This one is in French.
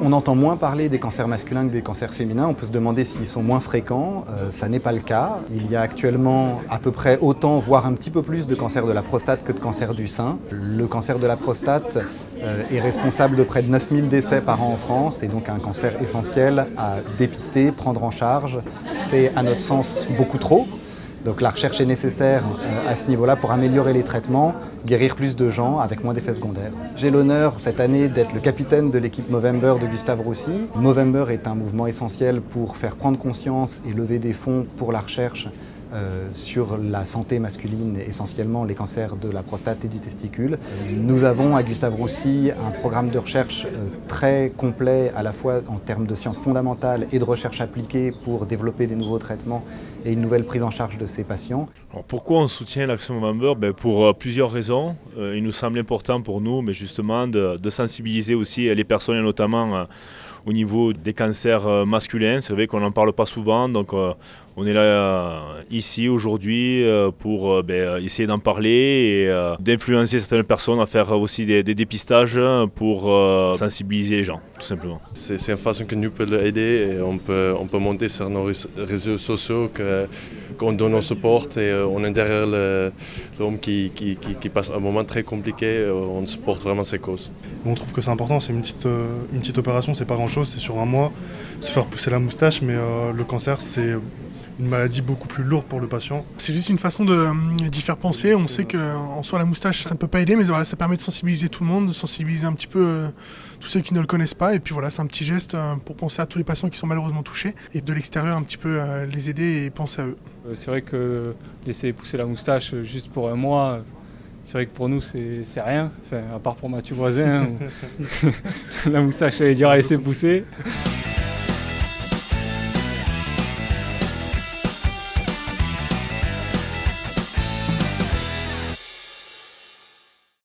On entend moins parler des cancers masculins que des cancers féminins. On peut se demander s'ils sont moins fréquents. Ça n'est pas le cas. Il y a actuellement à peu près autant, voire un petit peu plus de cancers de la prostate que de cancers du sein. Le cancer de la prostate est responsable de près de 9000 décès par an en France et donc un cancer essentiel à dépister, prendre en charge. C'est à notre sens beaucoup trop. Donc la recherche est nécessaire à ce niveau-là pour améliorer les traitements, guérir plus de gens avec moins d'effets secondaires. J'ai l'honneur cette année d'être le capitaine de l'équipe Movember de Gustave Roussy. Movember est un mouvement essentiel pour faire prendre conscience et lever des fonds pour la recherche sur la santé masculine, essentiellement les cancers de la prostate et du testicule. Nous avons à Gustave Roussy un programme de recherche très complet à la fois en termes de sciences fondamentales et de recherche appliquée pour développer des nouveaux traitements et une nouvelle prise en charge de ces patients. Alors pourquoi on soutient l'Action Movember? Pour plusieurs raisons. Il nous semble important pour nous justement de sensibiliser aussi les personnes, et notamment au niveau des cancers masculins. C'est vrai qu'on n'en parle pas souvent, donc on est là ici aujourd'hui pour essayer d'en parler et d'influencer certaines personnes à faire aussi des dépistages pour sensibiliser les gens, tout simplement. C'est une façon que nous pouvons aider et on peut monter sur nos réseaux sociaux qu'on donne notre support et on est derrière l'homme qui passe un moment très compliqué, on supporte vraiment ses causes. On trouve que c'est important, c'est une petite opération, c'est pas grand chose, c'est sur un mois, se faire pousser la moustache, mais le cancer c'est une maladie beaucoup plus lourde pour le patient. C'est juste une façon d'y faire penser. On sait qu'en soi la moustache ça ne peut pas aider, mais voilà, ça permet de sensibiliser tout le monde, de sensibiliser un petit peu tous ceux qui ne le connaissent pas. Et puis voilà, c'est un petit geste pour penser à tous les patients qui sont malheureusement touchés et de l'extérieur un petit peu les aider et penser à eux. C'est vrai que laisser pousser la moustache juste pour un mois, c'est vrai que pour nous c'est rien, enfin, à part pour Mathieu Voisin, où la moustache elle est dure à laisser pousser.